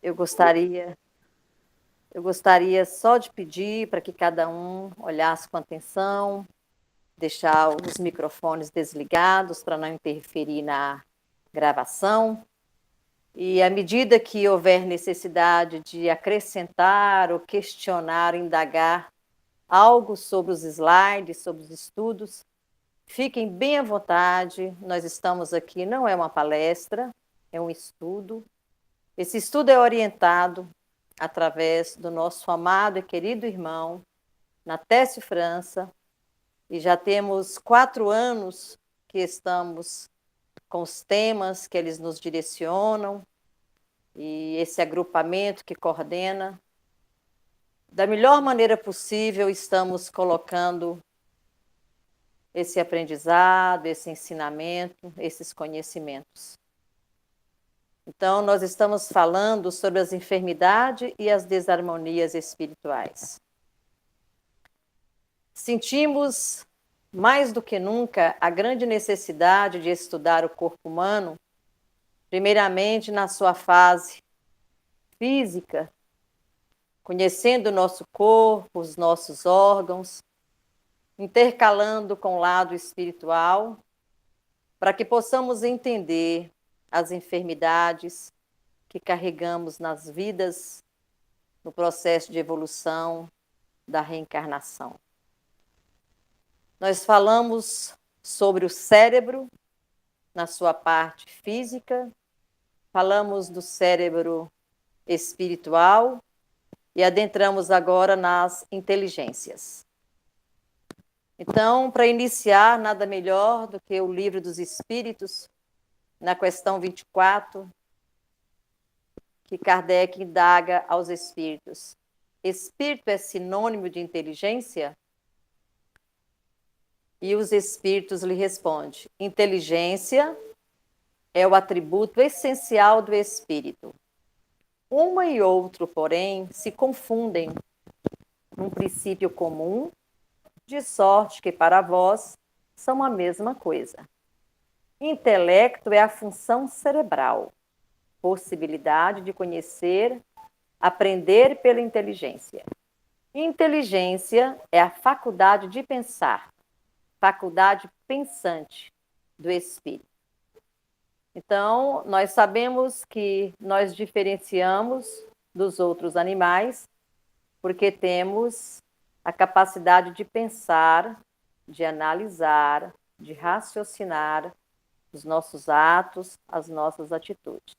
Eu gostaria, eu gostaria só de pedir para que cada um olhasse com atenção, deixar os microfones desligados para não interferir na gravação. E à medida que houver necessidade de acrescentar ou questionar, indagar algo sobre os slides, sobre os estudos, fiquem bem à vontade. Nós estamos aqui, não é uma palestra, é um estudo. Esse estudo é orientado através do nosso amado e querido irmão, Natécio França, e já temos 4 anos que estamos com os temas que eles nos direcionam, e esse agrupamento que coordena. Da melhor maneira possível, estamos colocando esse aprendizado, esse ensinamento, esses conhecimentos. Então, nós estamos falando sobre as enfermidades e as desarmonias espirituais. Sentimos, mais do que nunca, a grande necessidade de estudar o corpo humano, primeiramente na sua fase física, conhecendo o nosso corpo, os nossos órgãos, intercalando com o lado espiritual, para que possamos entender as enfermidades que carregamos nas vidas, no processo de evolução da reencarnação. Nós falamos sobre o cérebro, na sua parte física, falamos do cérebro espiritual e adentramos agora nas inteligências. Então, para iniciar, nada melhor do que o Livro dos Espíritos, na questão 24, que Kardec indaga aos espíritos: espírito é sinônimo de inteligência? E os espíritos lhe respondem: inteligência é o atributo essencial do espírito. Uma e outro, porém, se confundem num princípio comum, de sorte que para vós são a mesma coisa. Intelecto é a função cerebral, possibilidade de conhecer, aprender pela inteligência. Inteligência é a faculdade de pensar, faculdade pensante do espírito. Então, nós sabemos que nós diferenciamos dos outros animais porque temos a capacidade de pensar, de analisar, de raciocinar os nossos atos, as nossas atitudes.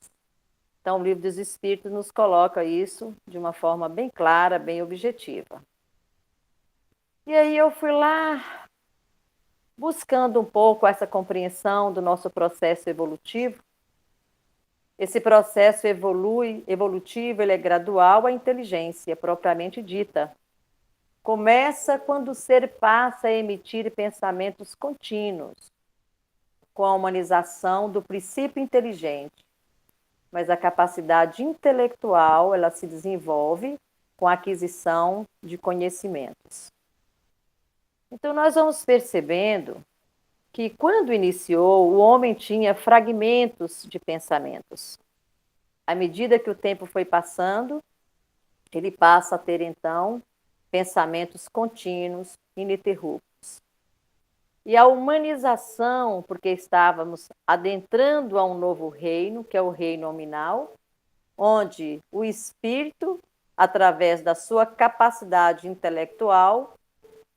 Então, o Livro dos Espíritos nos coloca isso de uma forma bem clara, bem objetiva. E aí eu fui lá buscando um pouco essa compreensão do nosso processo evolutivo. Esse processo evolutivo, ele é gradual à inteligência propriamente dita. Começa quando o ser passa a emitir pensamentos contínuos, com a humanização do princípio inteligente. Mas a capacidade intelectual, ela se desenvolve com a aquisição de conhecimentos. Então, nós vamos percebendo que, quando iniciou, o homem tinha fragmentos de pensamentos. À medida que o tempo foi passando, ele passa a ter, então, pensamentos contínuos, ininterruptos. E a humanização, porque estávamos adentrando a um novo reino, que é o reino nominal, onde o espírito, através da sua capacidade intelectual,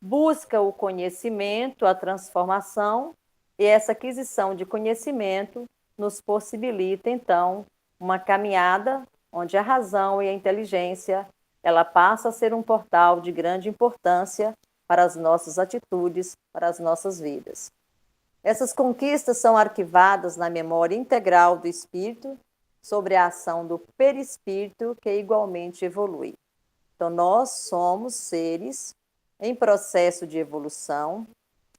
busca o conhecimento, a transformação, e essa aquisição de conhecimento nos possibilita, então, uma caminhada onde a razão e a inteligência, ela passa a ser um portal de grande importância para as nossas atitudes, para as nossas vidas. Essas conquistas são arquivadas na memória integral do espírito sobre a ação do perispírito, que igualmente evolui. Então, nós somos seres em processo de evolução,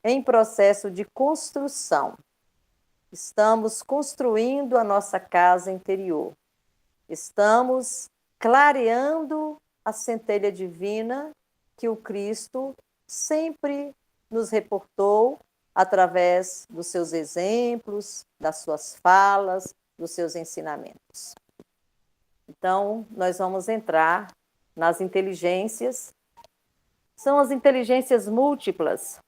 em processo de construção. Estamos construindo a nossa casa interior. Estamos clareando a centelha divina que o Cristo sempre nos reportou através dos seus exemplos, das suas falas, dos seus ensinamentos. Então, nós vamos entrar nas inteligências. São as inteligências múltiplas.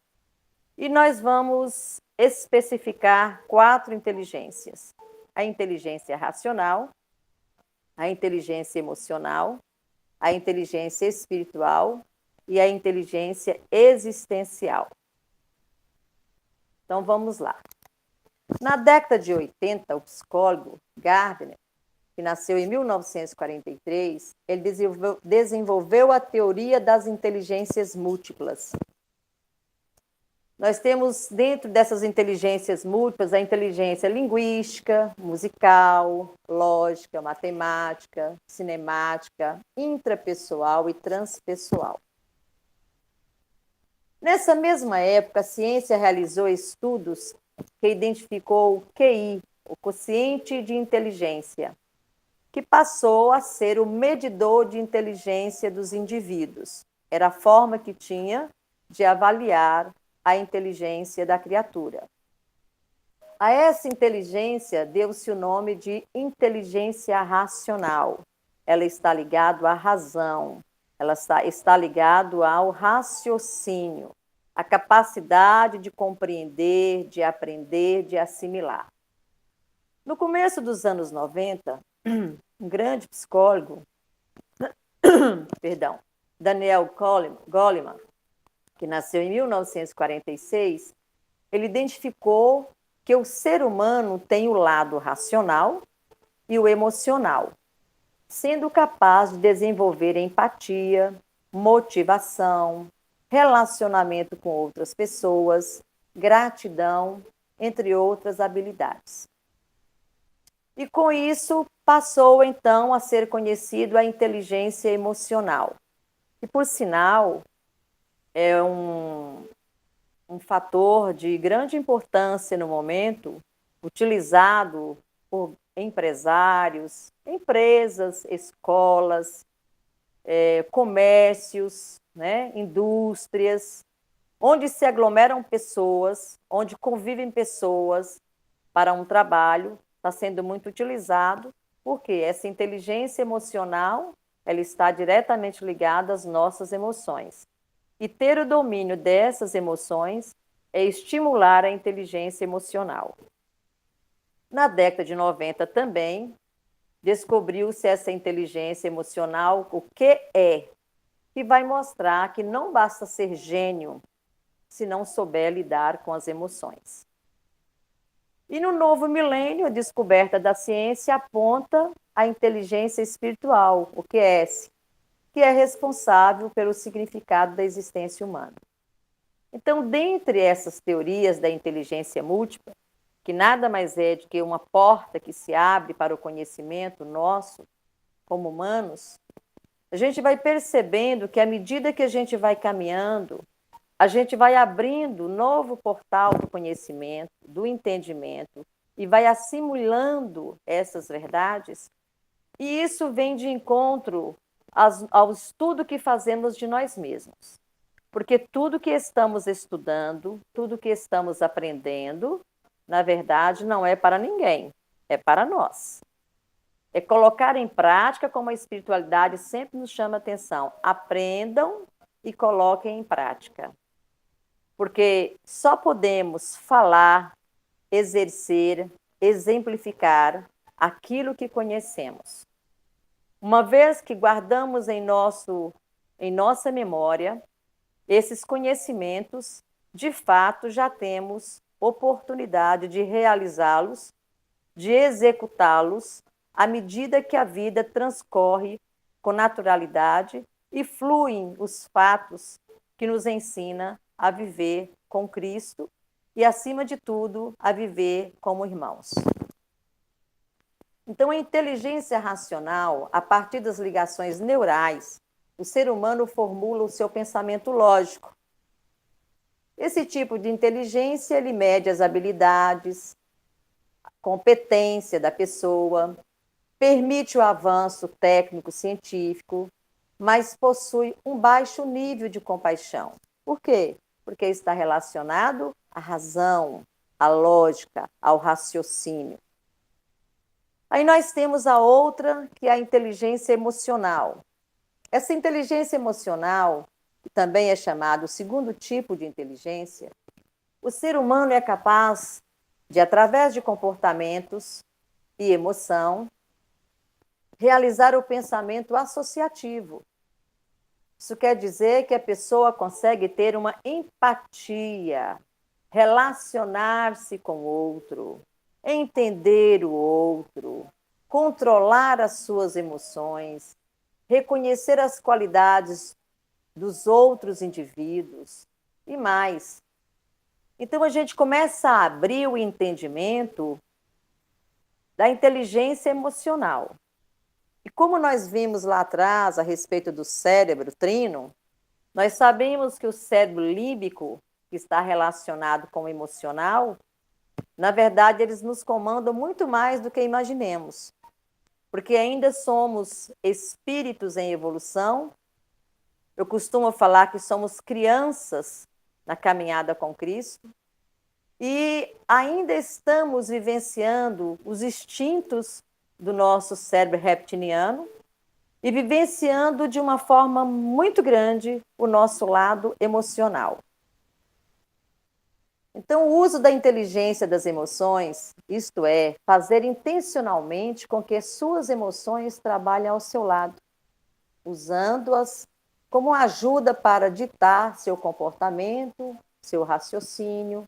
E nós vamos especificar 4 inteligências: a inteligência racional, a inteligência emocional, a inteligência espiritual e a inteligência existencial. Então vamos lá. Na década de 80, o psicólogo Gardner, que nasceu em 1943, ele desenvolveu a teoria das inteligências múltiplas. Nós temos dentro dessas inteligências múltiplas a inteligência linguística, musical, lógica, matemática, cinemática, intrapessoal e transpessoal. Nessa mesma época, a ciência realizou estudos que identificou o QI, o quociente de inteligência, que passou a ser o medidor de inteligência dos indivíduos. Era a forma que tinha de avaliar a inteligência da criatura. A essa inteligência deu-se o nome de inteligência racional. Ela está ligada à razão, ela está ligada ao raciocínio, à capacidade de compreender, de aprender, de assimilar. No começo dos anos 90, um grande psicólogo, Daniel Goleman, que nasceu em 1946, ele identificou que o ser humano tem o lado racional e o emocional, sendo capaz de desenvolver empatia, motivação, relacionamento com outras pessoas, gratidão, entre outras habilidades. E com isso passou então a ser conhecido a inteligência emocional. E por sinal, é um fator de grande importância no momento, utilizado por empresários, empresas, escolas, comércios, né, indústrias, onde se aglomeram pessoas, onde convivem pessoas para um trabalho, está sendo muito utilizado, porque essa inteligência emocional, ela está diretamente ligada às nossas emoções. E ter o domínio dessas emoções é estimular a inteligência emocional. Na década de 90 também, descobriu-se essa inteligência emocional, o que é, que vai mostrar que não basta ser gênio se não souber lidar com as emoções. E no novo milênio, a descoberta da ciência aponta a inteligência espiritual, o QS, que é responsável pelo significado da existência humana. Então, dentre essas teorias da inteligência múltipla, que nada mais é do que uma porta que se abre para o conhecimento nosso, como humanos, a gente vai percebendo que à medida que a gente vai caminhando, a gente vai abrindo um novo portal do conhecimento, do entendimento, e vai assimilando essas verdades, e isso vem de encontro ao estudo que fazemos de nós mesmos. Porque tudo que estamos estudando, tudo que estamos aprendendo, na verdade, não é para ninguém, é para nós. É colocar em prática, como a espiritualidade sempre nos chama atenção. Aprendam e coloquem em prática. Porque só podemos falar, exercer, exemplificar aquilo que conhecemos. Uma vez que guardamos em nossa memória esses conhecimentos, de fato já temos oportunidade de realizá-los, de executá-los, à medida que a vida transcorre com naturalidade e fluem os fatos que nos ensina a viver com Cristo e, acima de tudo, a viver como irmãos. Então, a inteligência racional, a partir das ligações neurais, o ser humano formula o seu pensamento lógico. Esse tipo de inteligência, ele mede as habilidades, a competência da pessoa, permite o avanço técnico-científico, mas possui um baixo nível de compaixão. Por quê? Porque está relacionado à razão, à lógica, ao raciocínio. Aí nós temos a outra, que é a inteligência emocional. Essa inteligência emocional, que também é chamado o segundo tipo de inteligência, o ser humano é capaz de, através de comportamentos e emoção, realizar o pensamento associativo. Isso quer dizer que a pessoa consegue ter uma empatia, relacionar-se com o outro, entender o outro, controlar as suas emoções, reconhecer as qualidades dos outros indivíduos e mais. Então a gente começa a abrir o entendimento da inteligência emocional. E como nós vimos lá atrás a respeito do cérebro trino, nós sabemos que o cérebro límbico, que está relacionado com o emocional, na verdade, eles nos comandam muito mais do que imaginemos, porque ainda somos espíritos em evolução. Eu costumo falar que somos crianças na caminhada com Cristo e ainda estamos vivenciando os instintos do nosso cérebro reptiliano e vivenciando de uma forma muito grande o nosso lado emocional. Então, o uso da inteligência das emoções, isto é, fazer intencionalmente com que suas emoções trabalhem ao seu lado, usando-as como ajuda para ditar seu comportamento, seu raciocínio,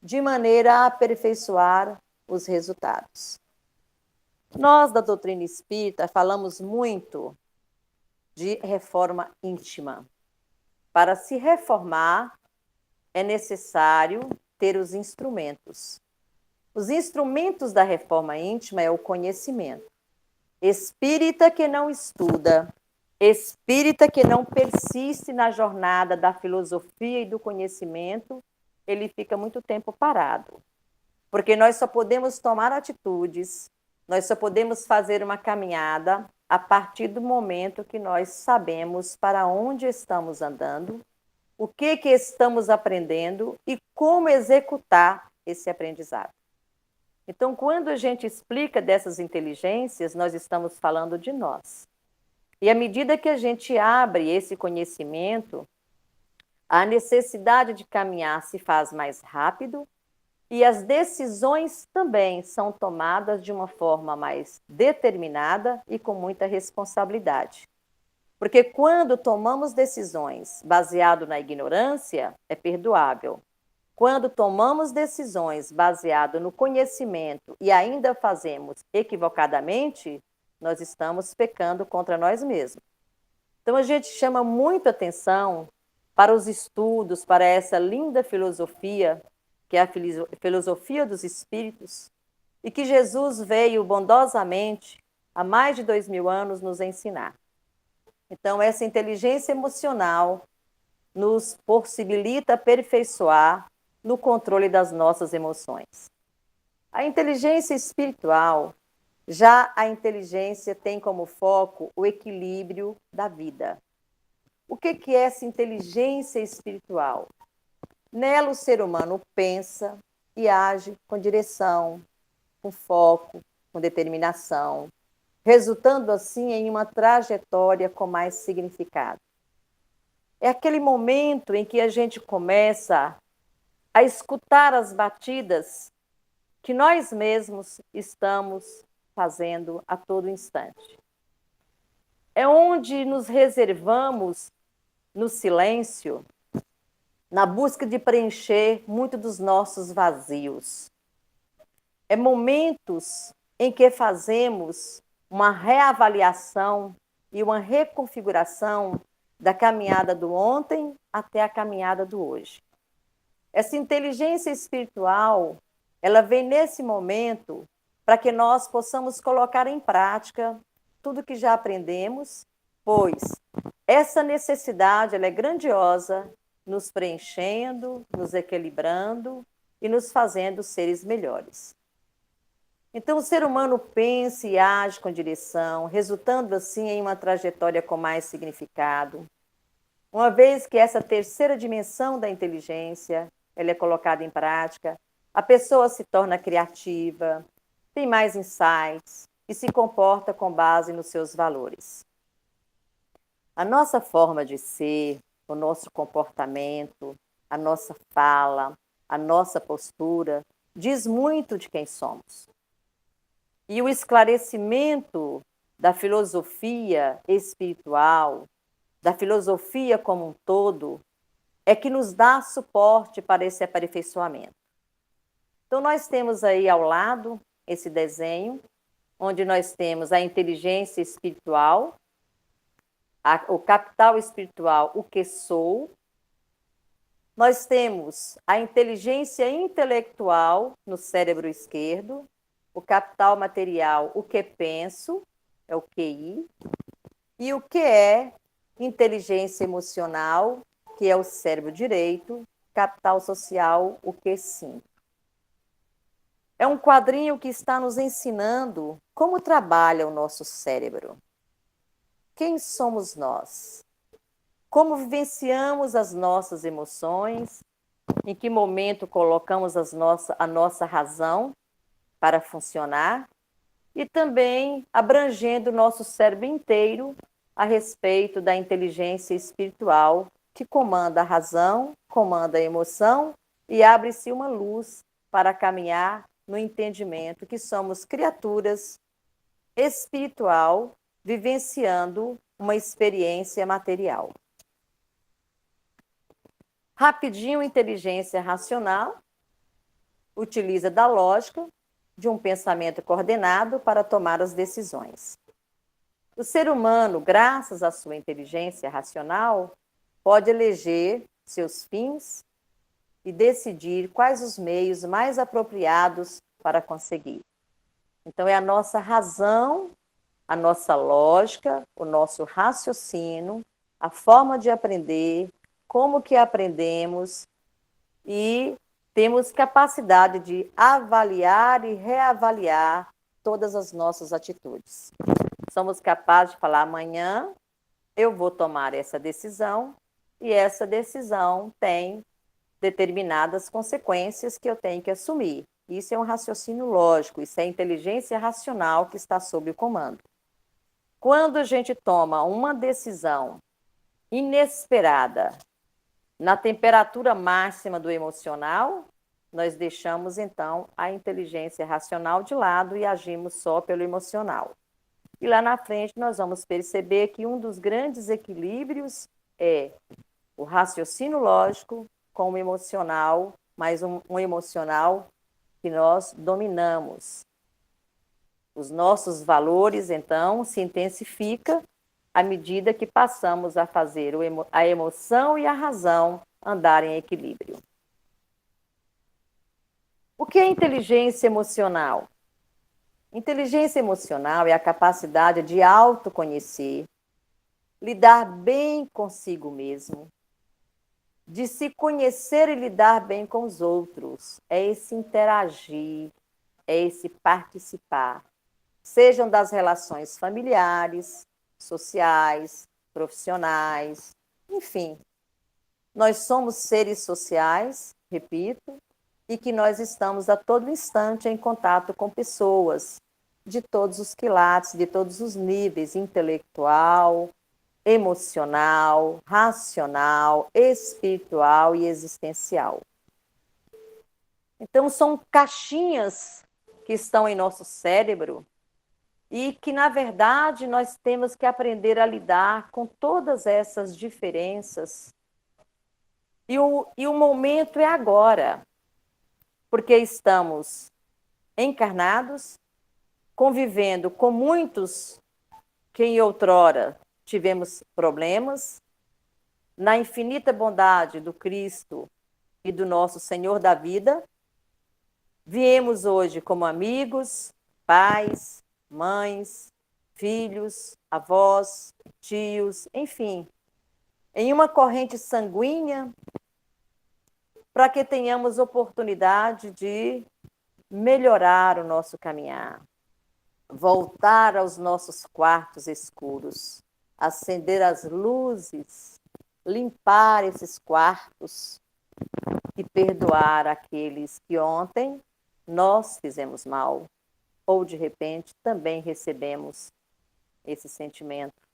de maneira a aperfeiçoar os resultados. Nós, da doutrina espírita, falamos muito de reforma íntima. Para se reformar, é necessário ter os instrumentos. Os instrumentos da reforma íntima é o conhecimento. Espírita que não estuda, espírita que não persiste na jornada da filosofia e do conhecimento, ele fica muito tempo parado. Porque nós só podemos tomar atitudes, nós só podemos fazer uma caminhada a partir do momento que nós sabemos para onde estamos andando, o que estamos aprendendo e como executar esse aprendizado. Então, quando a gente explica dessas inteligências, nós estamos falando de nós. E à medida que a gente abre esse conhecimento, a necessidade de caminhar se faz mais rápido e as decisões também são tomadas de uma forma mais determinada e com muita responsabilidade. Porque quando tomamos decisões baseado na ignorância, é perdoável. Quando tomamos decisões baseado no conhecimento e ainda fazemos equivocadamente, nós estamos pecando contra nós mesmos. Então a gente chama muito atenção para os estudos, para essa linda filosofia, que é a filosofia dos espíritos, e que Jesus veio bondosamente, há mais de 2000 anos, nos ensinar. Então, essa inteligência emocional nos possibilita aperfeiçoar no controle das nossas emoções. A inteligência espiritual, já a inteligência tem como foco o equilíbrio da vida. O que é essa inteligência espiritual? Nela o ser humano pensa e age com direção, com foco, com determinação, resultando assim em uma trajetória com mais significado. É aquele momento em que a gente começa a escutar as batidas que nós mesmos estamos fazendo a todo instante. É onde nos reservamos no silêncio, na busca de preencher muito dos nossos vazios. É momentos em que fazemos uma reavaliação e uma reconfiguração da caminhada do ontem até a caminhada do hoje. Essa inteligência espiritual, ela vem nesse momento para que nós possamos colocar em prática tudo que já aprendemos, pois essa necessidade ela é grandiosa, nos preenchendo, nos equilibrando e nos fazendo seres melhores. Então, o ser humano pensa e age com direção, resultando assim em uma trajetória com mais significado. Uma vez que essa terceira dimensão da inteligência ela é colocada em prática, a pessoa se torna criativa, tem mais insights, e se comporta com base nos seus valores. A nossa forma de ser, o nosso comportamento, a nossa fala, a nossa postura, diz muito de quem somos. E o esclarecimento da filosofia espiritual, da filosofia como um todo, é que nos dá suporte para esse aperfeiçoamento. Então, nós temos aí ao lado esse desenho, onde nós temos a inteligência espiritual, o capital espiritual, o que sou. Nós temos a inteligência intelectual no cérebro esquerdo, o capital material, o que penso, é o QI, e o que é inteligência emocional, que é o cérebro direito, capital social, o que sim. É um quadrinho que está nos ensinando como trabalha o nosso cérebro. Quem somos nós? Como vivenciamos as nossas emoções? Em que momento colocamos a nossa razão para funcionar? E também abrangendo o nosso cérebro inteiro a respeito da inteligência espiritual que comanda a razão, comanda a emoção e abre-se uma luz para caminhar no entendimento que somos criaturas espiritual vivenciando uma experiência material. Rapidinho, inteligência racional utiliza da lógica de um pensamento coordenado para tomar as decisões. O ser humano, graças à sua inteligência racional, pode eleger seus fins e decidir quais os meios mais apropriados para conseguir. Então, é a nossa razão, a nossa lógica, o nosso raciocínio, a forma de aprender, como que aprendemos e temos capacidade de avaliar e reavaliar todas as nossas atitudes. Somos capazes de falar, amanhã eu vou tomar essa decisão e essa decisão tem determinadas consequências que eu tenho que assumir. Isso é um raciocínio lógico, isso é inteligência racional que está sob o comando. Quando a gente toma uma decisão inesperada, na temperatura máxima do emocional, nós deixamos então a inteligência racional de lado e agimos só pelo emocional. E lá na frente nós vamos perceber que um dos grandes equilíbrios é o raciocínio lógico com o emocional, mas um emocional que nós dominamos. Os nossos valores, então, se intensificam à medida que passamos a fazer a emoção e a razão andarem em equilíbrio. O que é inteligência emocional? Inteligência emocional é a capacidade de autoconhecer, lidar bem consigo mesmo, de se conhecer e lidar bem com os outros. É esse interagir, é esse participar. Sejam das relações familiares, sociais, profissionais, enfim. Nós somos seres sociais, repito, e que nós estamos a todo instante em contato com pessoas de todos os quilates, de todos os níveis, intelectual, emocional, racional, espiritual e existencial. Então, são caixinhas que estão em nosso cérebro e que, na verdade, nós temos que aprender a lidar com todas essas diferenças. E o momento é agora, porque estamos encarnados, convivendo com muitos que em outrora tivemos problemas, na infinita bondade do Cristo e do nosso Senhor da vida, viemos hoje como amigos, pais, mães, filhos, avós, tios, enfim, em uma corrente sanguínea, para que tenhamos oportunidade de melhorar o nosso caminhar, voltar aos nossos quartos escuros, acender as luzes, limpar esses quartos e perdoar aqueles que ontem nós fizemos mal. ou de repente também recebemos esse sentimento.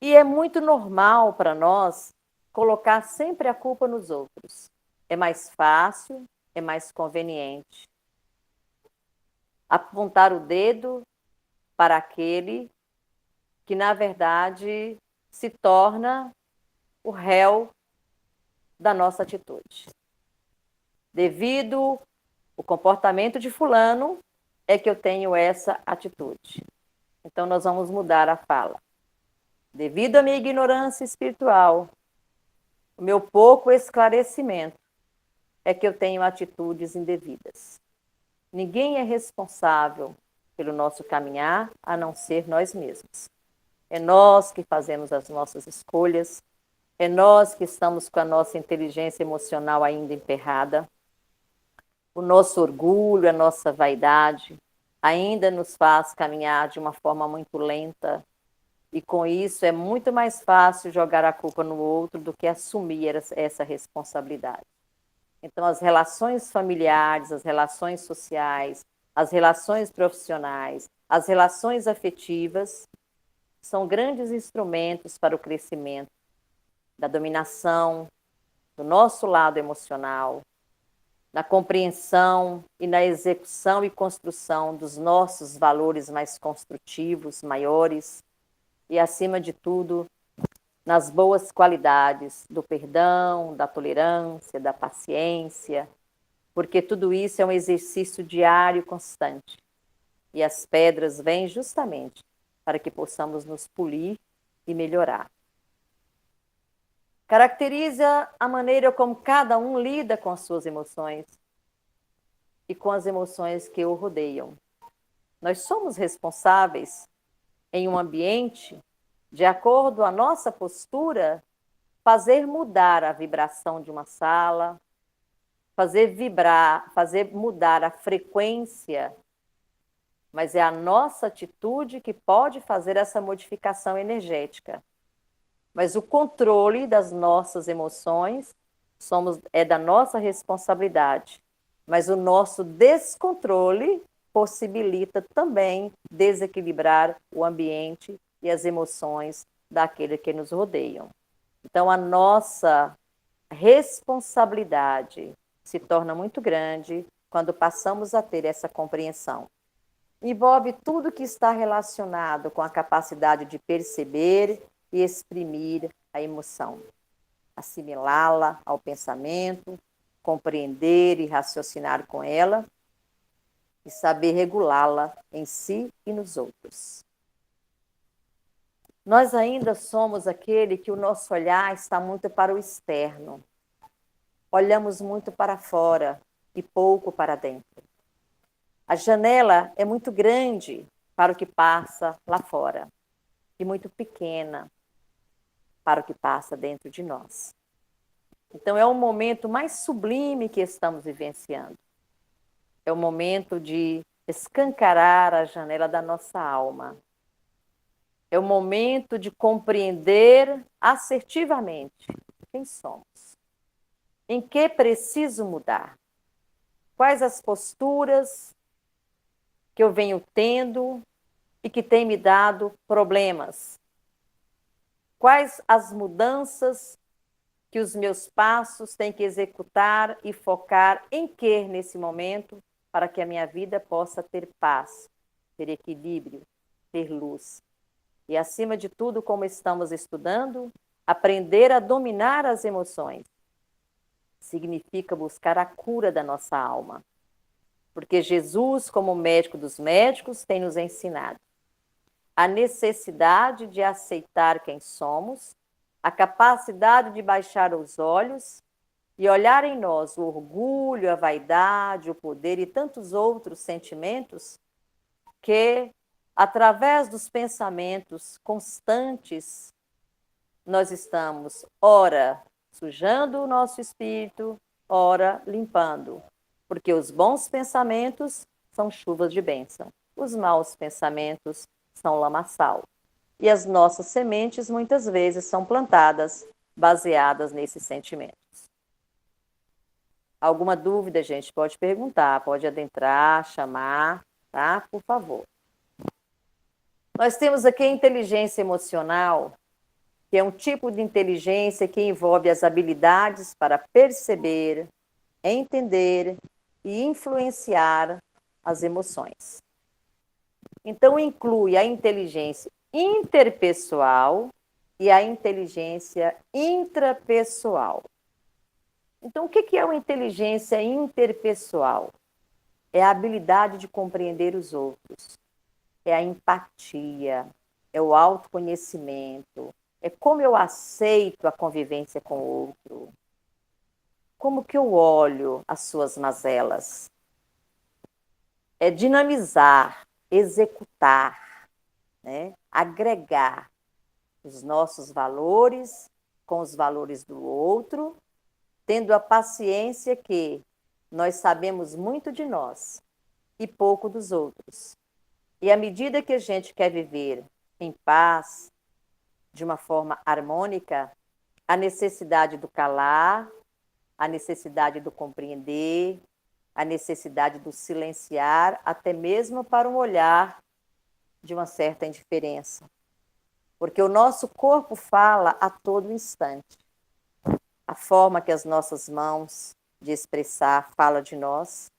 E é muito normal para nós colocar sempre a culpa nos outros. É mais fácil, é mais conveniente. Apontar o dedo para aquele que, na verdade, se torna o réu da nossa atitude. Devido ao comportamento de fulano, é que eu tenho essa atitude. Então, nós vamos mudar a fala. Devido à minha ignorância espiritual, o meu pouco esclarecimento, é que eu tenho atitudes indevidas. Ninguém é responsável pelo nosso caminhar, a não ser nós mesmos. É nós que fazemos as nossas escolhas, é nós que estamos com a nossa inteligência emocional ainda emperrada, o nosso orgulho, a nossa vaidade, ainda nos faz caminhar de uma forma muito lenta, e com isso é muito mais fácil jogar a culpa no outro do que assumir essa responsabilidade. Então, as relações familiares, as relações sociais, as relações profissionais, as relações afetivas são grandes instrumentos para o crescimento da dominação do nosso lado emocional, na compreensão e na execução e construção dos nossos valores mais construtivos, maiores, e, acima de tudo, nas boas qualidades do perdão, da tolerância, da paciência, porque tudo isso é um exercício diário constante. E as pedras vêm justamente para que possamos nos polir e melhorar. Caracteriza a maneira como cada um lida com as suas emoções e com as emoções que o rodeiam. Nós somos responsáveis em um ambiente, de acordo à nossa postura, fazer mudar a vibração de uma sala, fazer mudar a frequência, mas é a nossa atitude que pode fazer essa modificação energética. Mas o controle das nossas emoções é da nossa responsabilidade. Mas o nosso descontrole possibilita também desequilibrar o ambiente e as emoções daqueles que nos rodeiam. Então, a nossa responsabilidade se torna muito grande quando passamos a ter essa compreensão. Envolve tudo que está relacionado com a capacidade de perceber e exprimir a emoção, assimilá-la ao pensamento, compreender e raciocinar com ela e saber regulá-la em si e nos outros. Nós ainda somos aquele que o nosso olhar está muito para o externo. Olhamos muito para fora e pouco para dentro. A janela é muito grande para o que passa lá fora e muito pequena para o que passa dentro de nós. Então, é o momento mais sublime que estamos vivenciando. É o momento de escancarar a janela da nossa alma. É o momento de compreender assertivamente quem somos. Em que preciso mudar? Quais as posturas que eu venho tendo e que têm me dado problemas? Quais as mudanças que os meus passos têm que executar e focar em que nesse momento para que a minha vida possa ter paz, ter equilíbrio, ter luz. E, acima de tudo, como estamos estudando, aprender a dominar as emoções significa buscar a cura da nossa alma. Porque Jesus, como médico dos médicos, tem nos ensinado a necessidade de aceitar quem somos, a capacidade de baixar os olhos e olhar em nós o orgulho, a vaidade, o poder e tantos outros sentimentos que, através dos pensamentos constantes, nós estamos, ora, sujando o nosso espírito, ora, limpando. Porque os bons pensamentos são chuvas de bênção. Os maus pensamentos são lamaçal. E as nossas sementes, muitas vezes, são plantadas baseadas nesses sentimentos. Alguma dúvida, gente? Pode perguntar, pode adentrar, chamar. tá? Por favor. Nós temos aqui a inteligência emocional, que é um tipo de inteligência que envolve as habilidades para perceber, entender e influenciar as emoções. Então, inclui a inteligência interpessoal e a inteligência intrapessoal. Então, o que é uma inteligência interpessoal? É a habilidade de compreender os outros, é a empatia, é o autoconhecimento, é como eu aceito a convivência com o outro, como que eu olho as suas mazelas. É dinamizar, executar, né? Agregar os nossos valores com os valores do outro, tendo a paciência que nós sabemos muito de nós e pouco dos outros. E à medida que a gente quer viver em paz, de uma forma harmônica, a necessidade do calar, a necessidade do compreender, a necessidade do silenciar, até mesmo para um olhar de uma certa indiferença. Porque o nosso corpo fala a todo instante. A forma que as nossas mãos de expressar fala de nós,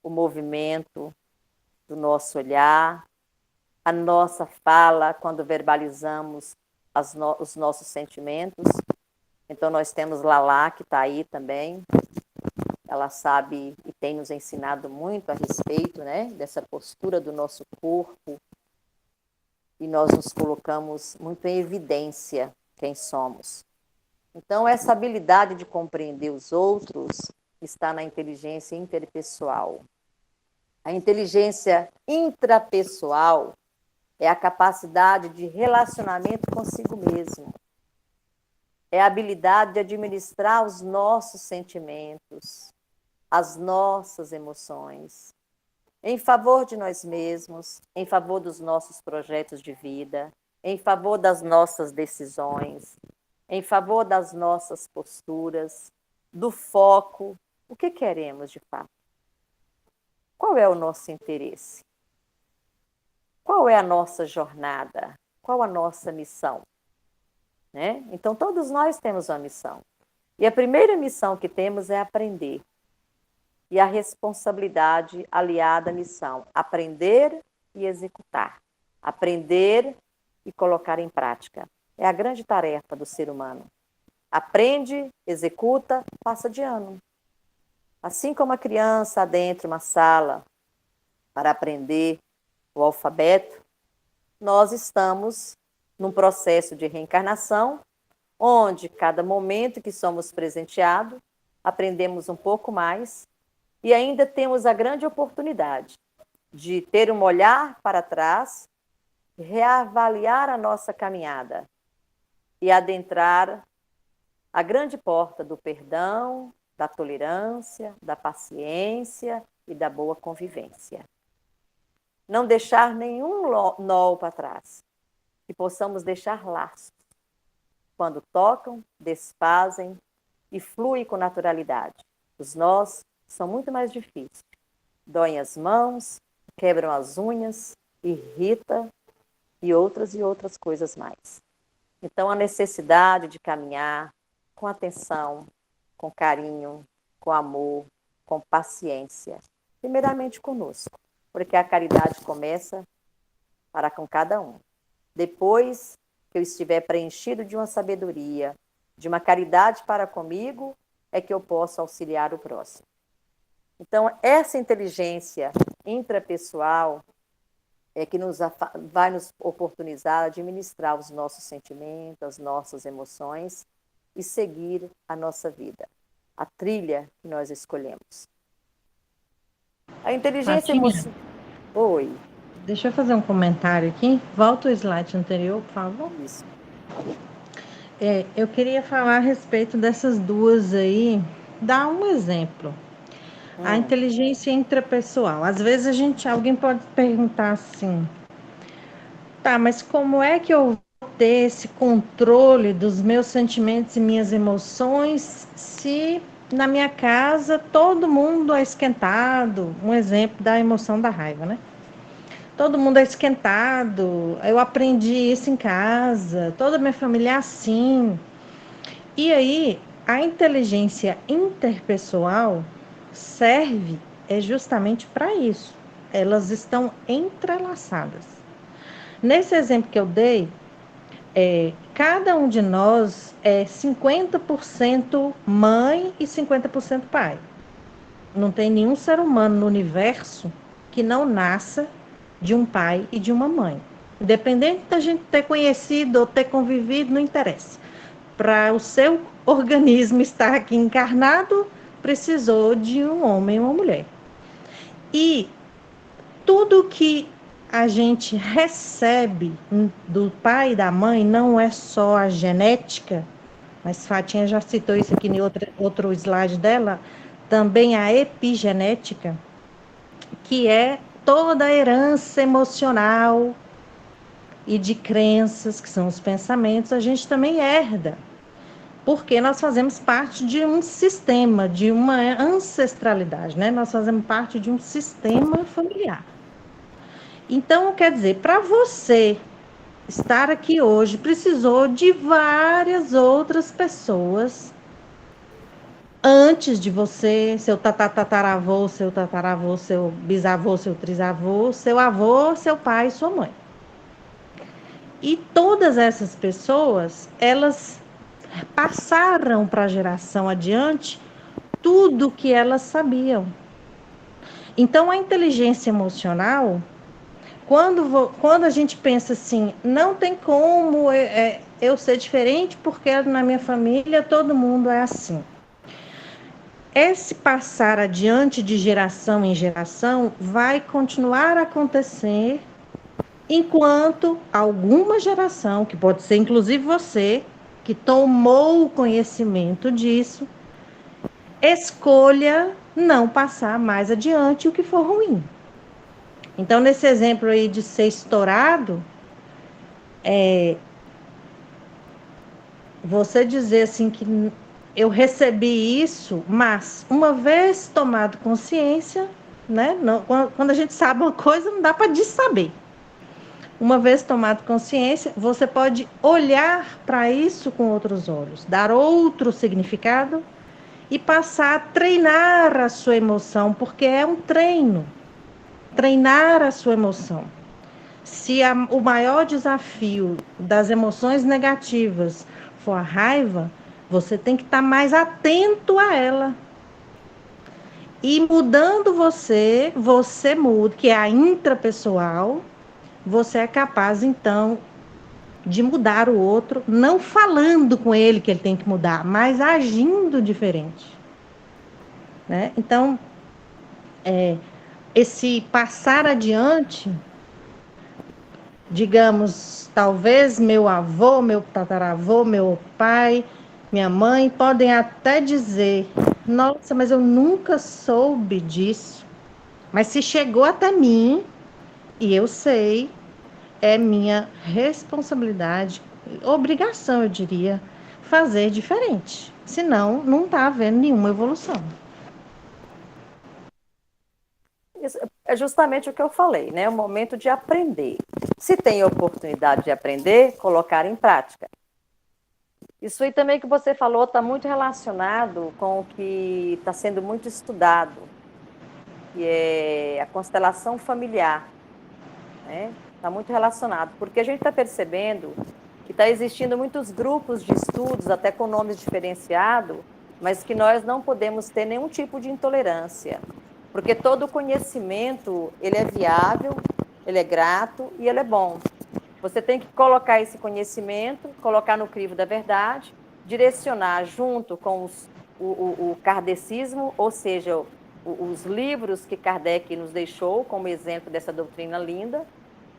o movimento do nosso olhar, a nossa fala quando verbalizamos os nossos sentimentos. Então, nós temos Lala, que está aí também. Ela sabe e tem nos ensinado muito a respeito, né, dessa postura do nosso corpo. E nós nos colocamos muito em evidência quem somos. Então, essa habilidade de compreender os outros está na inteligência interpessoal. A inteligência intrapessoal é a capacidade de relacionamento consigo mesmo. É a habilidade de administrar os nossos sentimentos, as nossas emoções, em favor de nós mesmos, em favor dos nossos projetos de vida, em favor das nossas decisões, em favor das nossas posturas, do foco. O que queremos de fato? Qual é o nosso interesse? Qual é a nossa jornada? Qual a nossa missão? Né? Então, todos nós temos uma missão. E a primeira missão que temos é aprender. E a responsabilidade aliada à missão, aprender e executar. Aprender e colocar em prática. É a grande tarefa do ser humano. Aprende, executa, passa de ano. Assim como a criança adentra uma sala para aprender o alfabeto, nós estamos num processo de reencarnação, onde cada momento que somos presenteados, aprendemos um pouco mais e ainda temos a grande oportunidade de ter um olhar para trás, reavaliar a nossa caminhada e adentrar a grande porta do perdão, da tolerância, da paciência e da boa convivência. Não deixar nenhum nó para trás, que possamos deixar laços. Quando tocam, desfazem e fluem com naturalidade. Os nós são muito mais difíceis. Doem as mãos, quebram as unhas, irrita e outras coisas mais. Então, a necessidade de caminhar com atenção, com carinho, com amor, com paciência, primeiramente conosco, porque a caridade começa para com cada um. Depois que eu estiver preenchido de uma sabedoria, de uma caridade para comigo, é que eu posso auxiliar o próximo. Então, essa inteligência intrapessoal é que vai nos oportunizar a administrar os nossos sentimentos, as nossas emoções e seguir a nossa vida, a trilha que nós escolhemos. A inteligência emocional... Oi. Deixa eu fazer um comentário aqui. Volta o slide anterior, por favor. Isso. Eu queria falar a respeito dessas duas aí, dar um exemplo. A inteligência intrapessoal. Às vezes alguém pode perguntar assim, tá, mas como é que eu vou ter esse controle dos meus sentimentos e minhas emoções se na minha casa todo mundo é esquentado? Um exemplo da emoção da raiva, né? todo mundo é esquentado, eu aprendi isso em casa, toda a minha família é assim. E aí, a inteligência interpessoal serve justamente para isso. Elas estão entrelaçadas. Nesse exemplo que eu dei, cada um de nós é 50% mãe e 50% pai. Não tem nenhum ser humano no universo que não nasça de um pai e de uma mãe. Independente da gente ter conhecido ou ter convivido, não interessa. Para o seu organismo estar aqui encarnado, precisou de um homem e uma mulher. E tudo que a gente recebe do pai e da mãe não é só a genética, mas Fatinha já citou isso aqui em outro slide dela, também a epigenética, que é toda a herança emocional e de crenças, que são os pensamentos, a gente também herda, porque nós fazemos parte de um sistema, de uma ancestralidade, né? Nós fazemos parte de um sistema familiar. Então, quer dizer, para você estar aqui hoje, precisou de várias outras pessoas antes de você, seu tataravô, seu bisavô, seu trisavô, seu avô, seu pai, sua mãe. E todas essas pessoas, elas passaram para a geração adiante tudo que elas sabiam. Então, a inteligência emocional, quando a gente pensa assim, não tem como eu ser diferente, porque na minha família todo mundo é assim. Esse passar adiante de geração em geração vai continuar a acontecer enquanto alguma geração, que pode ser inclusive você, que tomou o conhecimento disso, escolha não passar mais adiante o que for ruim. Então, nesse exemplo aí de ser estourado, você dizer assim que eu recebi isso, mas uma vez tomado consciência, né? Não, quando a gente sabe uma coisa, não dá para dissaber. Uma vez tomado consciência, você pode olhar para isso com outros olhos, dar outro significado e passar a treinar a sua emoção, porque é um treino. Treinar a sua emoção. Se o maior desafio das emoções negativas for a raiva, você tem que estar mais atento a ela. E mudando você muda, que é a intrapessoal, você é capaz, então, de mudar o outro, não falando com ele que ele tem que mudar, mas agindo diferente. Né? Então, esse passar adiante, digamos, talvez meu avô, meu tataravô, meu pai, minha mãe, podem até dizer, nossa, mas eu nunca soube disso. Mas se chegou até mim, e eu sei, é minha responsabilidade, obrigação, eu diria, fazer diferente. Senão, não está havendo nenhuma evolução. Isso é justamente o que eu falei, né? O momento de aprender. Se tem oportunidade de aprender, colocar em prática. Isso aí também que você falou está muito relacionado com o que está sendo muito estudado, que é a constelação familiar, né? Está muito relacionado, porque a gente está percebendo que está existindo muitos grupos de estudos, até com nomes diferenciados, mas que nós não podemos ter nenhum tipo de intolerância, porque todo conhecimento, ele é viável, ele é grato e ele é bom. Você tem que colocar esse conhecimento, colocar no crivo da verdade, direcionar junto com o kardecismo, ou seja, os livros que Kardec nos deixou como exemplo dessa doutrina linda,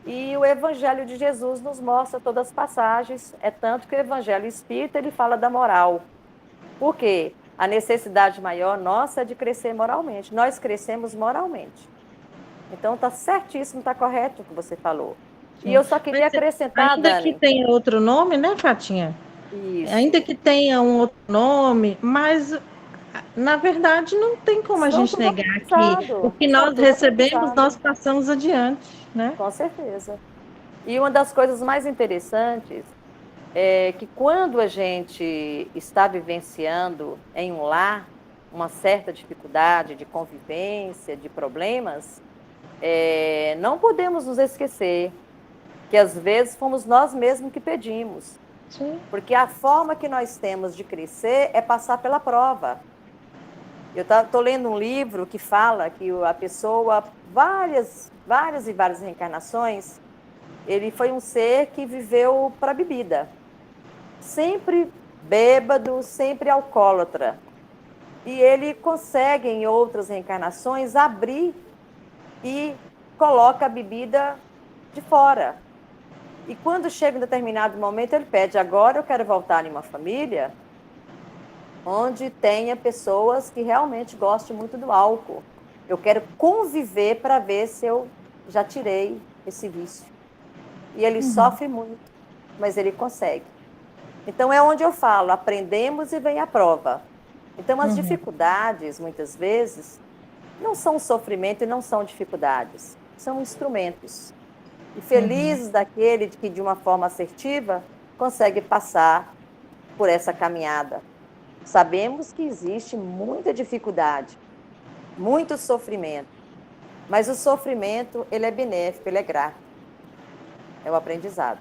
e o Evangelho de Jesus nos mostra todas as passagens, é tanto que o Evangelho Espírita ele fala da moral. Por quê? A necessidade maior nossa é de crescer moralmente. Nós crescemos moralmente. Então está certíssimo, está correto o que você falou. Sim. E eu só queria acrescentar, ainda Dani, que tenha outro nome, né, Fatinha? Isso. Ainda que tenha um outro nome, mas na verdade não tem como a gente negar que o que nós recebemos, nós passamos adiante. né? Com certeza. E uma das coisas mais interessantes é que quando a gente está vivenciando em um lar uma certa dificuldade de convivência, de problemas, não podemos nos esquecer que às vezes fomos nós mesmos que pedimos, Sim. porque a forma que nós temos de crescer é passar pela prova. Eu estou lendo um livro que fala que a pessoa, várias e várias reencarnações, ele foi um ser que viveu para bebida, sempre bêbado, sempre alcoólatra. E ele consegue, em outras reencarnações, abrir e coloca a bebida de fora. E quando chega um determinado momento, ele pede: agora eu quero voltar em uma família onde tenha pessoas que realmente gostem muito do álcool. Eu quero conviver para ver se eu já tirei esse vício. E ele sofre muito, mas ele consegue. Então é onde eu falo, aprendemos e vem a prova. Então as Uhum. dificuldades, muitas vezes, não são sofrimento e não são dificuldades, são instrumentos. E Uhum. felizes daquele que, de uma forma assertiva, consegue passar por essa caminhada. Sabemos que existe muita dificuldade, muito sofrimento, mas o sofrimento, ele é benéfico, ele é grato, é o aprendizado.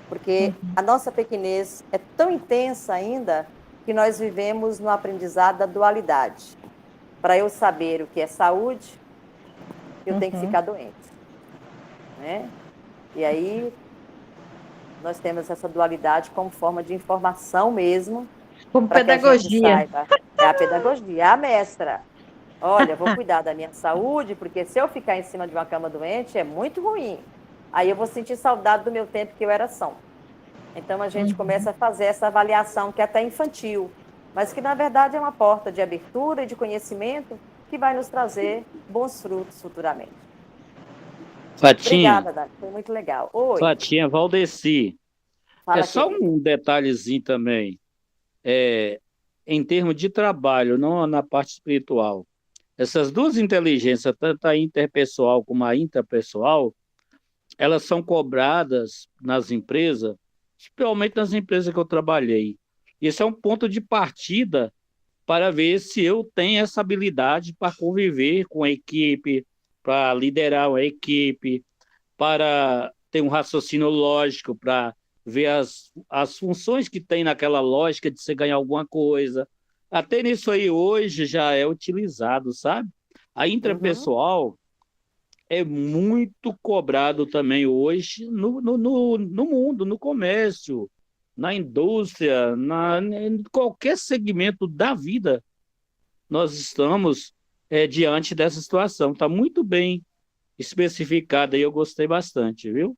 Porque a nossa pequenez é tão intensa ainda que nós vivemos no aprendizado da dualidade. Para eu saber o que é saúde, eu tenho que Uhum. ficar doente, né? E aí nós temos essa dualidade como forma de informação mesmo, Como para que a gente pedagogia. saiba. É a pedagogia, é a mestra. Olha, vou cuidar da minha saúde, porque se eu ficar em cima de uma cama doente, é muito ruim. Aí eu vou sentir saudade do meu tempo que eu era são. Então a gente Uhum. começa a fazer essa avaliação que é até infantil, mas que na verdade é uma porta de abertura e de conhecimento que vai nos trazer bons frutos futuramente. Fatinha, Obrigada, Dani. Foi muito legal. Oi, Fatinha, Valdeci. É fala, só querida. um detalhezinho também. É, em termos de trabalho, não na parte espiritual. Essas duas inteligências, tanto a interpessoal como a intrapessoal, elas são cobradas nas empresas, principalmente nas empresas que eu trabalhei. Esse é um ponto de partida para ver se eu tenho essa habilidade para conviver com a equipe, para liderar uma equipe, para ter um raciocínio lógico, para ver as funções que tem naquela lógica de você ganhar alguma coisa. Até nisso aí hoje já é utilizado, sabe? A Uhum. intrapessoal é muito cobrado também hoje no mundo, no comércio, na indústria, em qualquer segmento da vida, nós estamos diante dessa situação. Está muito bem especificada e eu gostei bastante, viu?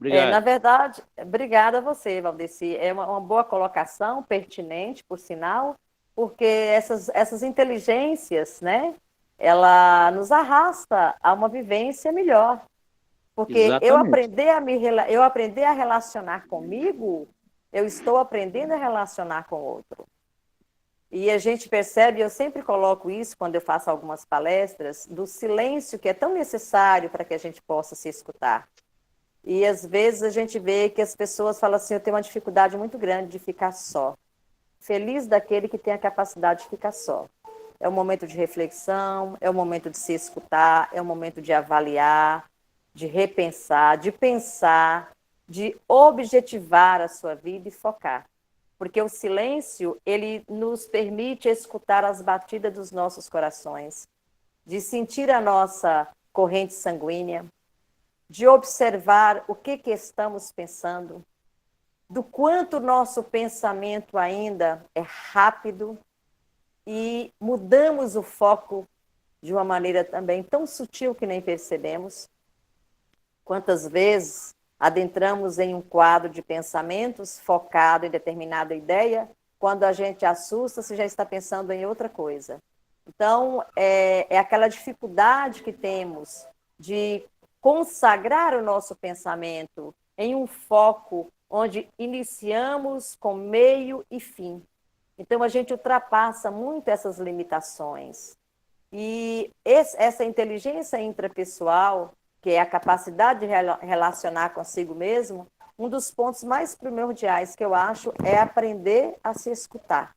Na Obrigado. verdade, obrigada a você, Valdeci. É uma boa colocação, pertinente, por sinal, porque essas inteligências, né, ela nos arrasta a uma vivência melhor. Porque Exatamente. eu aprender a relacionar comigo, eu estou aprendendo a relacionar com o outro. E a gente percebe, eu sempre coloco isso quando eu faço algumas palestras, do silêncio que é tão necessário para que a gente possa se escutar. E às vezes a gente vê que as pessoas falam assim: eu tenho uma dificuldade muito grande de ficar só. Feliz daquele que tem a capacidade de ficar só. É o momento de reflexão, é o momento de se escutar, é o momento de avaliar, de repensar, de pensar, de objetivar a sua vida e focar. Porque o silêncio, ele nos permite escutar as batidas dos nossos corações, de sentir a nossa corrente sanguínea, de observar o que estamos pensando, do quanto o nosso pensamento ainda é rápido e mudamos o foco de uma maneira também tão sutil que nem percebemos. Quantas vezes adentramos em um quadro de pensamentos focado em determinada ideia, quando a gente assusta, se já está pensando em outra coisa. Então, é aquela dificuldade que temos de consagrar o nosso pensamento em um foco onde iniciamos com meio e fim. Então, a gente ultrapassa muito essas limitações. E essa inteligência intrapessoal, que é a capacidade de relacionar consigo mesmo, um dos pontos mais primordiais que eu acho é aprender a se escutar,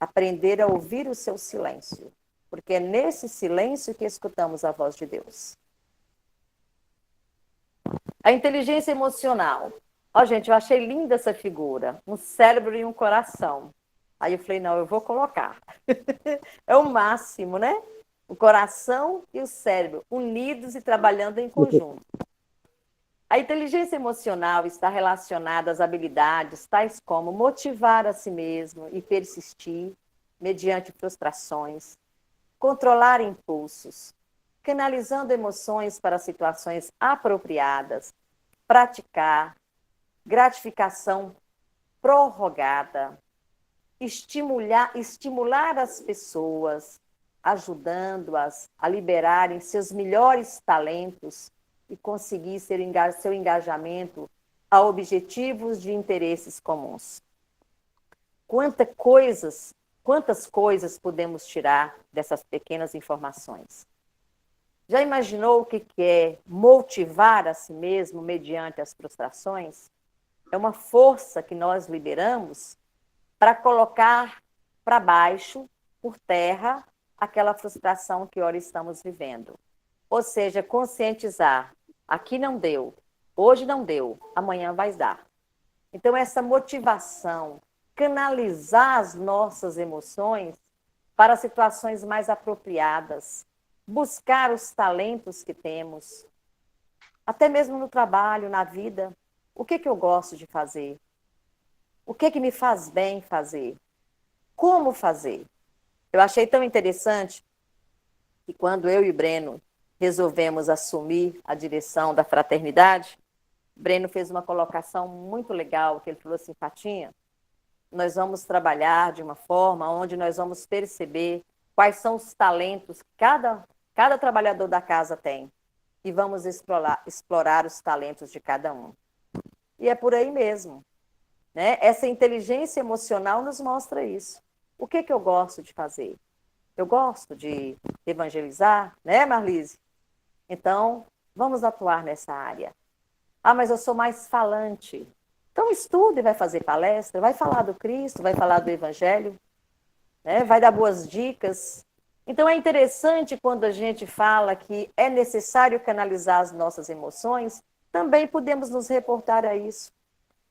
aprender a ouvir o seu silêncio, porque é nesse silêncio que escutamos a voz de Deus. A inteligência emocional. Ó, gente, eu achei linda essa figura, um cérebro e um coração. Aí eu falei, não, eu vou colocar. É o máximo, né? O coração e o cérebro unidos e trabalhando em conjunto. A inteligência emocional está relacionada às habilidades tais como motivar a si mesmo e persistir mediante frustrações, controlar impulsos, canalizando emoções para situações apropriadas, praticar, gratificação prorrogada, estimular as pessoas, ajudando-as a liberarem seus melhores talentos e conseguir seu engajamento a objetivos de interesses comuns. Quantas coisas podemos tirar dessas pequenas informações? Já imaginou o que é motivar a si mesmo mediante as frustrações? É uma força que nós liberamos para colocar para baixo, por terra, aquela frustração que ora estamos vivendo. Ou seja, conscientizar, aqui não deu, hoje não deu, amanhã vai dar. Então, essa motivação, canalizar as nossas emoções para situações mais apropriadas, buscar os talentos que temos, até mesmo no trabalho, na vida. O que eu gosto de fazer? O que me faz bem fazer? Como fazer? Eu achei tão interessante que quando eu e Breno resolvemos assumir a direção da fraternidade, Breno fez uma colocação muito legal, que ele falou assim, Patinha, nós vamos trabalhar de uma forma onde nós vamos perceber quais são os talentos que cada trabalhador da casa tem e vamos explorar os talentos de cada um. E é por aí mesmo. Né? Essa inteligência emocional nos mostra isso. O que eu gosto de fazer? Eu gosto de evangelizar, né, Marlise? Então, vamos atuar nessa área. Ah, mas eu sou mais falante. Então, estude, vai fazer palestra, vai falar do Cristo, vai falar do Evangelho, né? Vai dar boas dicas. Então, é interessante quando a gente fala que é necessário canalizar as nossas emoções, também podemos nos reportar a isso.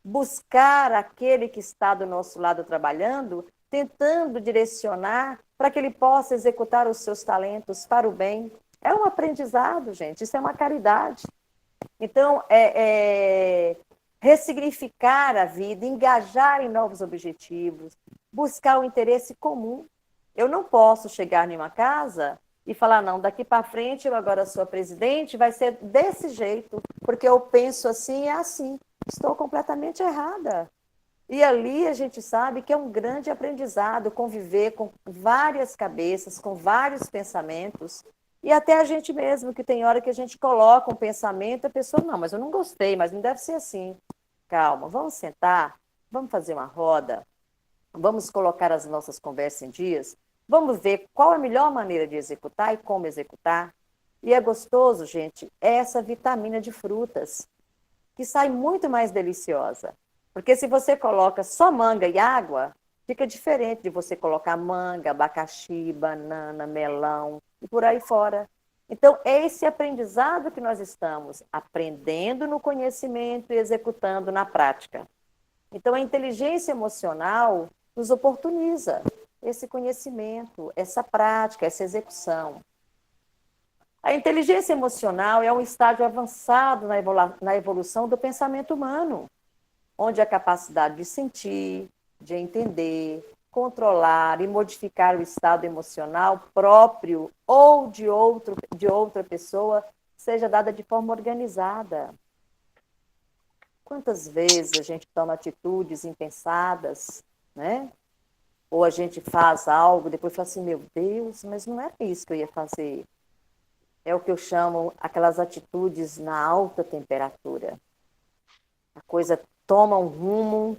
Buscar aquele que está do nosso lado trabalhando, tentando direcionar para que ele possa executar os seus talentos para o bem. É um aprendizado, gente, isso é uma caridade. Então, ressignificar a vida, engajar em novos objetivos, buscar o interesse comum. Eu não posso chegar em uma casa e falar, não, daqui para frente eu agora sou a presidente, vai ser desse jeito, porque eu penso assim e é assim. Estou completamente errada. E ali a gente sabe que é um grande aprendizado conviver com várias cabeças, com vários pensamentos, e até a gente mesmo, que tem hora que a gente coloca um pensamento, a pessoa, não, mas eu não gostei, mas não deve ser assim. Calma, vamos sentar, vamos fazer uma roda, vamos colocar as nossas conversas em dias, vamos ver qual é a melhor maneira de executar e como executar. E é gostoso, gente, essa vitamina de frutas, que sai muito mais deliciosa. Porque se você coloca só manga e água, fica diferente de você colocar manga, abacaxi, banana, melão e por aí fora. Então, é esse aprendizado que nós estamos aprendendo no conhecimento e executando na prática. Então, a inteligência emocional nos oportuniza esse conhecimento, essa prática, essa execução. A inteligência emocional é um estágio avançado na evolução do pensamento humano, onde a capacidade de sentir, de entender, controlar e modificar o estado emocional próprio ou de outra pessoa seja dada de forma organizada. Quantas vezes a gente toma atitudes impensadas, né? Ou a gente faz algo, depois fala assim, meu Deus, mas não era isso que eu ia fazer. É o que eu chamo aquelas atitudes na alta temperatura. A coisa toma um rumo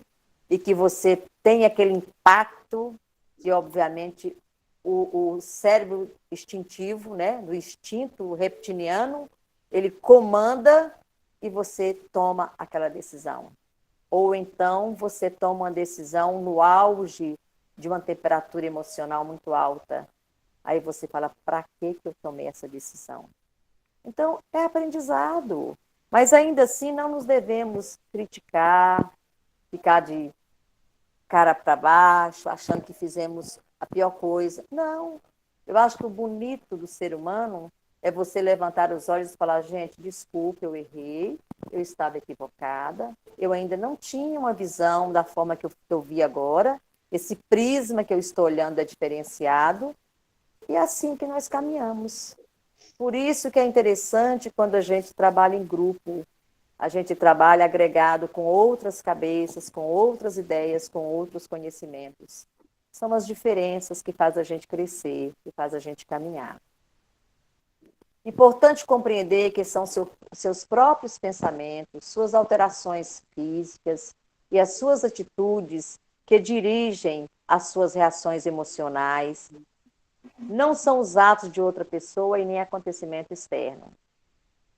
e que você tem aquele impacto que, obviamente, o cérebro instintivo, né, do instinto reptiliano, ele comanda e você toma aquela decisão. Ou então você toma uma decisão no auge de uma temperatura emocional muito alta. Aí você fala, para que eu tomei essa decisão? Então, é aprendizado. Mas ainda assim, não nos devemos criticar, ficar de cara para baixo, achando que fizemos a pior coisa. Não. Eu acho que o bonito do ser humano é você levantar os olhos e falar, gente, desculpe, eu errei, eu estava equivocada, eu ainda não tinha uma visão da forma que eu vi agora, esse prisma que eu estou olhando é diferenciado, e é assim que nós caminhamos. Por isso que é interessante quando a gente trabalha em grupo, a gente trabalha agregado com outras cabeças, com outras ideias, com outros conhecimentos. São as diferenças que fazem a gente crescer, que fazem a gente caminhar. Importante compreender que são seus próprios pensamentos, suas alterações físicas e as suas atitudes que dirigem as suas reações emocionais. Não são os atos de outra pessoa e nem acontecimento externo.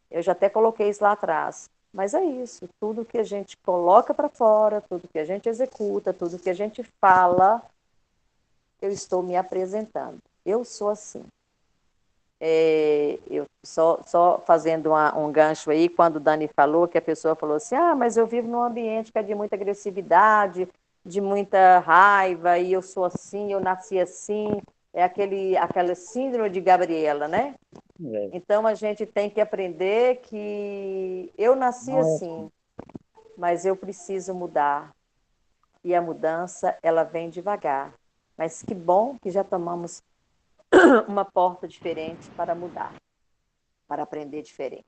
Eu já até coloquei isso lá atrás. Mas é isso, tudo que a gente coloca para fora, tudo que a gente executa, tudo que a gente fala, eu estou me apresentando. Eu sou assim. Eu só fazendo um gancho aí, quando o Dani falou, que a pessoa falou assim, mas eu vivo num ambiente que é de muita agressividade, de muita raiva, e eu sou assim, eu nasci assim, é aquela síndrome de Gabriela, né? É, Então, a gente tem que aprender que eu nasci não é assim, mas eu preciso mudar. E a mudança, ela vem devagar. Mas que bom que já tomamos uma porta diferente para mudar, para aprender diferente.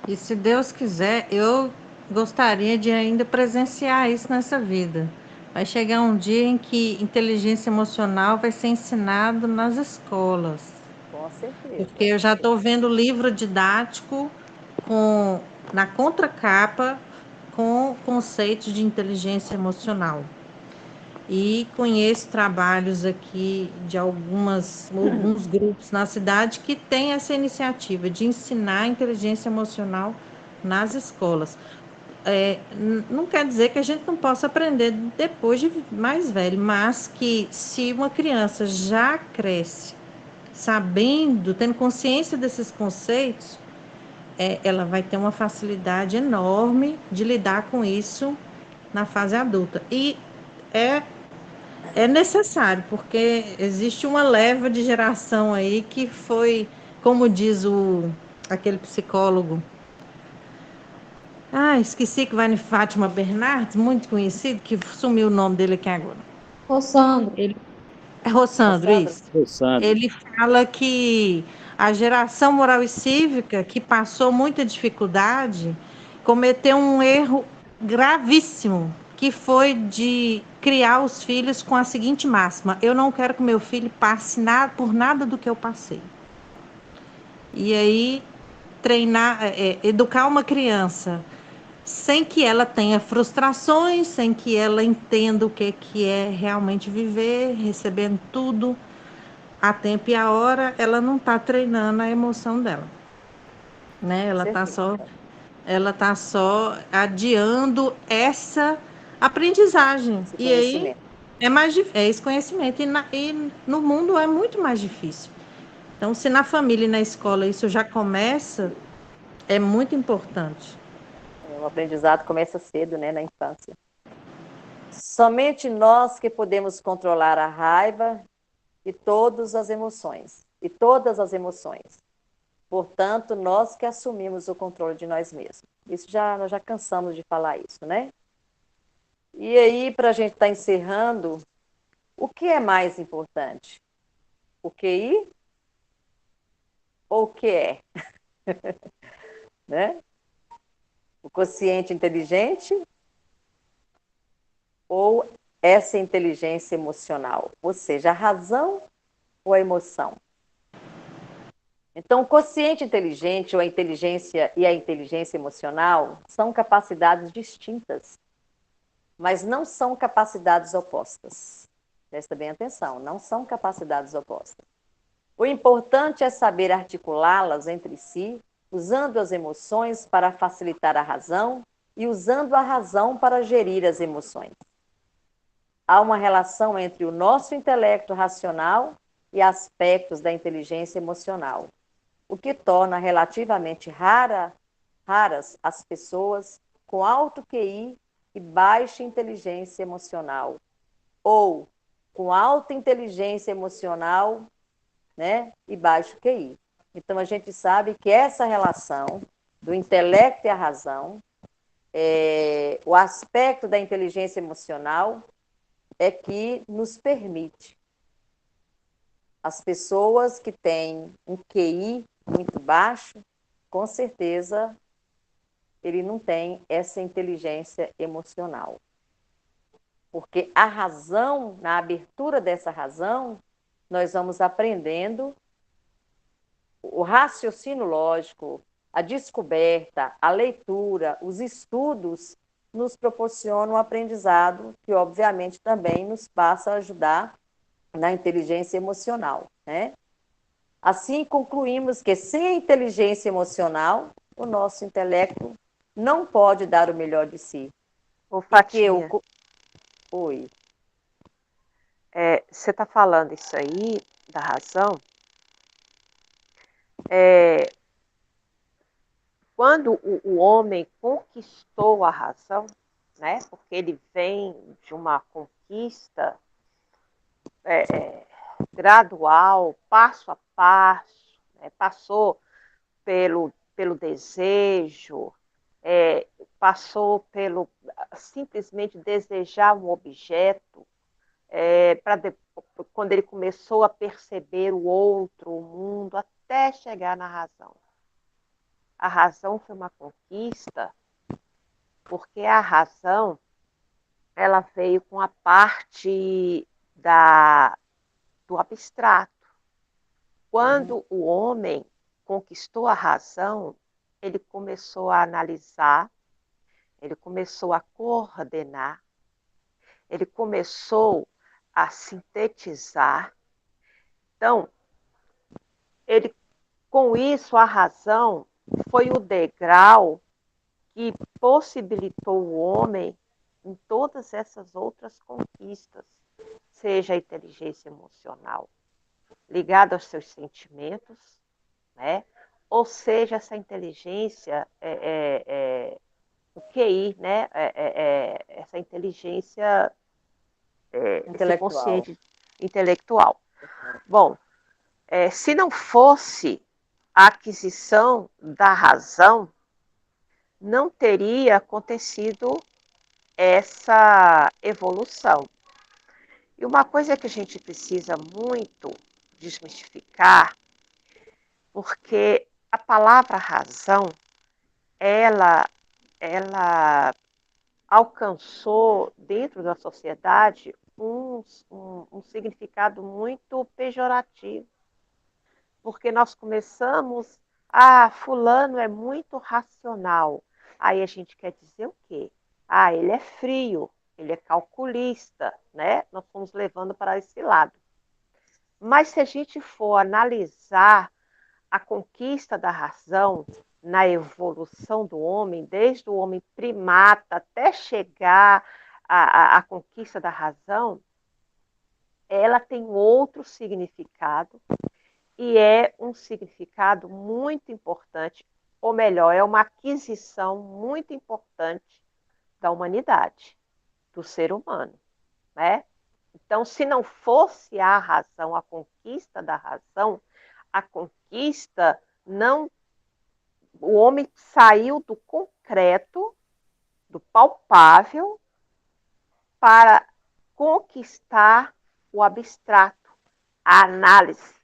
E se Deus quiser, eu gostaria de ainda presenciar isso nessa vida. Vai chegar um dia em que inteligência emocional vai ser ensinado nas escolas. Com Porque certeza. eu já estou vendo livro didático na contracapa com conceitos de inteligência emocional. E conheço trabalhos aqui de alguns grupos na cidade que têm essa iniciativa de ensinar inteligência emocional nas escolas. Não quer dizer que a gente não possa aprender depois de mais velho, mas que se uma criança já cresce sabendo, tendo consciência desses conceitos, ela vai ter uma facilidade enorme de lidar com isso na fase adulta. E é é necessário, porque existe uma leva de geração aí que foi, como diz aquele psicólogo, esqueci que vai em Fátima Bernardes, muito conhecido, que sumiu o nome dele aqui agora. Roçando. Ele, é Rossandro, Moçada, isso. o Sandro. Ele fala que a geração moral e cívica, que passou muita dificuldade, cometeu um erro gravíssimo, que foi de criar os filhos com a seguinte máxima: eu não quero que meu filho passe nada, por nada do que eu passei. E aí, educar uma criança sem que ela tenha frustrações, sem que ela entenda o que é realmente viver, recebendo tudo a tempo e a hora, ela não está treinando a emoção dela, né? com certeza. Ela tá só adiando essa aprendizagem. Esse E aí conhecimento. é esse conhecimento. E no mundo é muito mais difícil. Então, se na família e na escola isso já começa, é muito importante. O aprendizado começa cedo, né, na infância. Somente nós que podemos controlar a raiva e todas as emoções. E todas as emoções. Portanto, nós que assumimos o controle de nós mesmos. Nós já cansamos de falar isso, né? E aí, para a gente estar encerrando, o que é mais importante? O QI ou o que é? Né? O quociente inteligente ou essa inteligência emocional? Ou seja, a razão ou a emoção? Então, o quociente inteligente ou a inteligência e a inteligência emocional são capacidades distintas, mas não são capacidades opostas. Presta bem atenção, não são capacidades opostas. O importante é saber articulá-las entre si, usando as emoções para facilitar a razão e usando a razão para gerir as emoções. Há uma relação entre o nosso intelecto racional e aspectos da inteligência emocional, o que torna relativamente raras as pessoas com alto QI e baixa inteligência emocional, ou com alta inteligência emocional, né, e baixo QI. Então, a gente sabe que essa relação do intelecto e a razão, o aspecto da inteligência emocional, é que nos permite. As pessoas que têm um QI muito baixo, com certeza, ele não tem essa inteligência emocional. Porque a razão, na abertura dessa razão, nós vamos aprendendo o raciocínio lógico, a descoberta, a leitura, os estudos nos proporcionam um aprendizado que, obviamente, também nos passa a ajudar na inteligência emocional, né? Assim, concluímos que sem a inteligência emocional, o nosso intelecto não pode dar o melhor de si. Ô, Fatinha, Oi. você está falando isso aí, da razão, quando o homem conquistou a razão, né, porque ele vem de uma conquista gradual, passo a passo, né, passou pelo desejo, passou pelo simplesmente desejar um objeto, quando ele começou a perceber o outro, o mundo, até chegar na razão. A razão foi uma conquista, porque a razão ela veio com a parte do abstrato. Quando o homem conquistou a razão, ele começou a analisar, ele começou a coordenar, ele começou a sintetizar. Então, com isso, a razão foi o degrau que possibilitou o homem em todas essas outras conquistas, seja a inteligência emocional ligada aos seus sentimentos, né? Ou seja, essa inteligência, o QI, né? Essa inteligência esse consciente intelectual. Bom, se não fosse a aquisição da razão, não teria acontecido essa evolução. E uma coisa que a gente precisa muito desmistificar, porque a palavra razão, ela alcançou dentro da sociedade um significado muito pejorativo, porque nós começamos, fulano é muito racional. Aí a gente quer dizer o quê? Ele é frio, ele é calculista, né? Nós fomos levando para esse lado. Mas se a gente for analisar a conquista da razão na evolução do homem, desde o homem primata até chegar à conquista da razão, ela tem outro significado, e é um significado muito importante, ou melhor, é uma aquisição muito importante da humanidade, do ser humano, né? Então, se não fosse a razão, a conquista da razão, a conquista não... O homem saiu do concreto, do palpável, para conquistar o abstrato, a análise.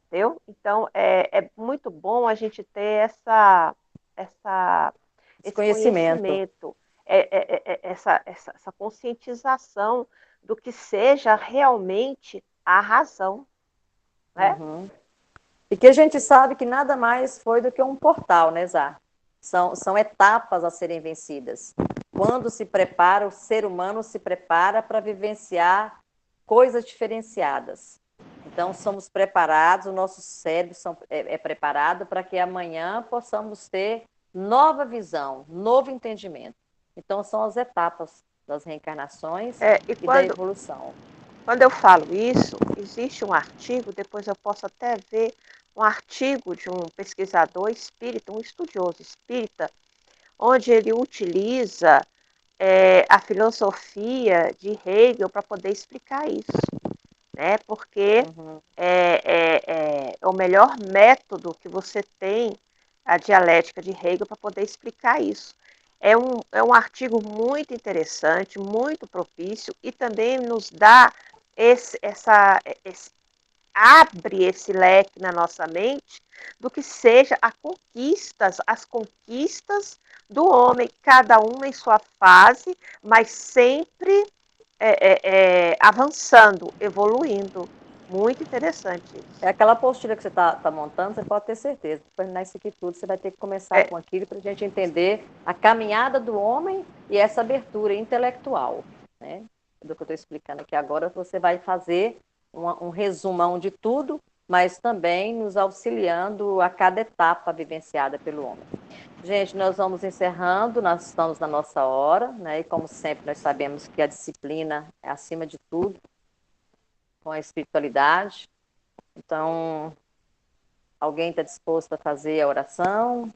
Entendeu? Então, é muito bom a gente ter esse conhecimento, essa conscientização do que seja realmente a razão. Né? Uhum. E que a gente sabe que nada mais foi do que um portal, né, Zá? São etapas a serem vencidas. Quando se o ser humano se prepara para vivenciar coisas diferenciadas. Então, somos preparados, o nosso cérebro é preparado para que amanhã possamos ter nova visão, novo entendimento. Então, são as etapas das reencarnações E e da evolução. quando eu falo isso, existe um artigo, depois eu posso até ver um artigo de um pesquisador espírita, um estudioso espírita, onde ele utiliza a filosofia de Hegel para poder explicar isso, né? Porque é o melhor método que você tem, a dialética de Hegel, para poder explicar isso. É um artigo muito interessante, muito propício, e também nos dá abre esse leque na nossa mente do que seja as conquistas do homem, cada uma em sua fase, mas sempre avançando, evoluindo. Muito interessante isso. É aquela apostila que você está montando, você pode ter certeza. Para terminar isso aqui tudo, você vai ter que começar com aquilo para a gente entender a caminhada do homem e essa abertura intelectual, né? Do que eu estou explicando aqui agora, você vai fazer um resumão de tudo, mas também nos auxiliando a cada etapa vivenciada pelo homem. Gente, nós vamos encerrando, nós estamos na nossa hora, né? E como sempre, nós sabemos que a disciplina é acima de tudo, com a espiritualidade. Então, alguém está disposto a fazer a oração?